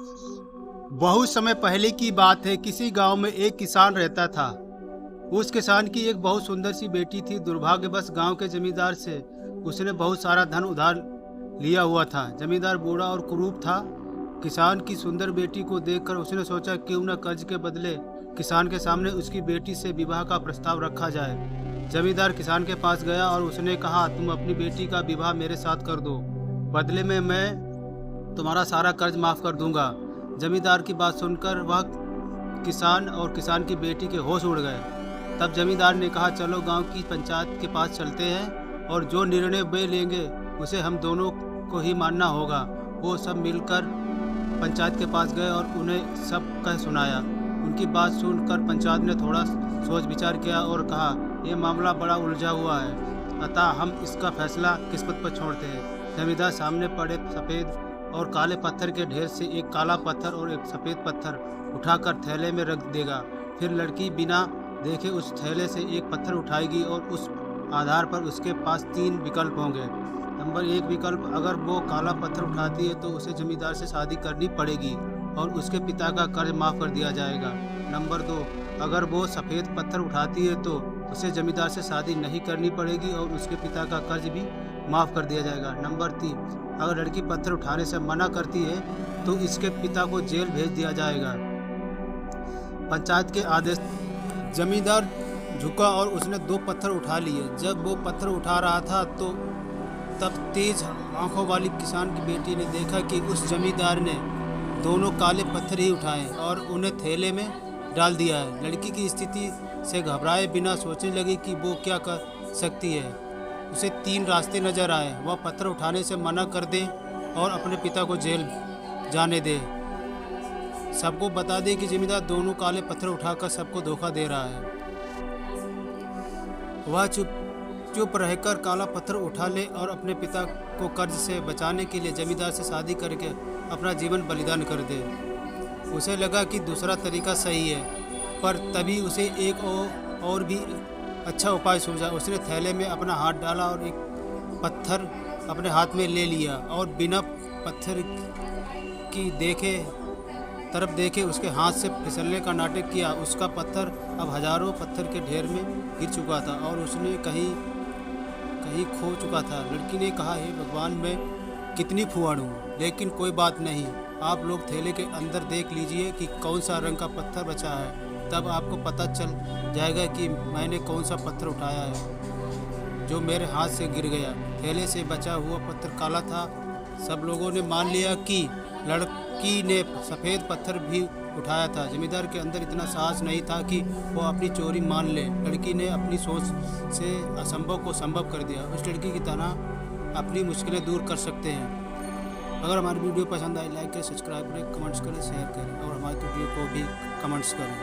बहुत समय पहले की बात है। किसी गांव में एक किसान रहता था। उस किसान की एक बहुत सुंदर सी बेटी थी। दुर्भाग्यवश गांव के जमींदार से उसने बहुत सारा धन उधार लिया हुआ था। जमींदार बूढ़ा और कुरूप था। किसान की सुंदर बेटी को देखकर उसने सोचा क्यों न कर्ज के बदले किसान के सामने उसकी बेटी से विवाह का प्रस्ताव रखा जाए। जमींदार किसान के पास गया और उसने कहा, तुम अपनी बेटी का विवाह मेरे साथ कर दो, बदले में मैं तुम्हारा सारा कर्ज माफ कर दूंगा। जमींदार की बात सुनकर वह किसान और किसान की बेटी के होश उड़ गए। तब जमींदार ने कहा, चलो गांव की पंचायत के पास चलते हैं और जो निर्णय वे लेंगे उसे हम दोनों को ही मानना होगा। वो सब मिलकर पंचायत के पास गए और उन्हें सब कह सुनाया। उनकी बात सुनकर पंचायत ने थोड़ा सोच विचार किया और कहा, यह मामला बड़ा उलझा हुआ है, अतः हम इसका फैसला किस्मत पर छोड़ते हैं। जमींदार सामने पड़े सफ़ेद और काले पत्थर के ढेर से एक काला पत्थर और एक सफ़ेद पत्थर उठाकर थैले में रख देगा। फिर लड़की बिना देखे उस थैले से एक पत्थर उठाएगी और उस आधार पर उसके पास 3 विकल्प होंगे। नंबर 1 विकल्प, अगर वो काला पत्थर उठाती है तो उसे जमींदार से शादी करनी पड़ेगी और उसके पिता का कर्ज माफ़ कर दिया जाएगा। नंबर 2, अगर वो सफ़ेद पत्थर उठाती है तो उसे जमींदार से शादी नहीं करनी पड़ेगी और उसके पिता का कर्ज भी माफ़ कर दिया जाएगा। नंबर 3, अगर लड़की पत्थर उठाने से मना करती है तो इसके पिता को जेल भेज दिया जाएगा। पंचायत के आदेश। जमींदार झुका और उसने 2 पत्थर उठा लिए। जब वो पत्थर उठा रहा था तो तब तेज आंखों वाली किसान की बेटी ने देखा कि उस जमींदार ने दोनों काले पत्थर ही उठाए और उन्हें थैले में डाल दिया है। लड़की की स्थिति से घबराए बिना सोचने लगी कि वो क्या कर सकती है। उसे 3 रास्ते नजर आए। वह पत्थर उठाने से मना कर दे और अपने पिता को जेल जाने दे, सबको बता दे कि जमींदार दोनों काले पत्थर उठाकर सबको धोखा दे रहा है। वह चुप रहकर काला पत्थर उठा ले और अपने पिता को कर्ज से बचाने के लिए जमींदार से शादी करके अपना जीवन बलिदान कर दे। उसे लगा कि दूसरा तरीका सही है, पर तभी उसे एक और भी अच्छा उपाय सूझा। उसने थैले में अपना हाथ डाला और एक पत्थर अपने हाथ में ले लिया और बिना पत्थर की तरफ देखे उसके हाथ से फिसलने का नाटक किया। उसका पत्थर अब हजारों पत्थर के ढेर में गिर चुका था और उसने कहीं खो चुका था। लड़की ने कहा, हे भगवान, मैं कितनी फुआड़ हूँ, लेकिन कोई बात नहीं। आप लोग थैले के अंदर देख लीजिए कि कौन सा रंग का पत्थर बचा है, तब आपको पता चल जाएगा कि मैंने कौन सा पत्थर उठाया है जो मेरे हाथ से गिर गया। थैले से बचा हुआ पत्थर काला था। सब लोगों ने मान लिया कि लड़की ने सफ़ेद पत्थर भी उठाया था। जमींदार के अंदर इतना साहस नहीं था कि वो अपनी चोरी मान ले। लड़की ने अपनी सोच से असंभव को संभव कर दिया। उस लड़की की तरह अपनी मुश्किलें दूर कर सकते हैं। अगर हमारी वीडियो पसंद आए, लाइक करें, सब्सक्राइब करें, कमेंट्स करें, शेयर करें और हमारी वीडियो को भी कमेंट्स करें।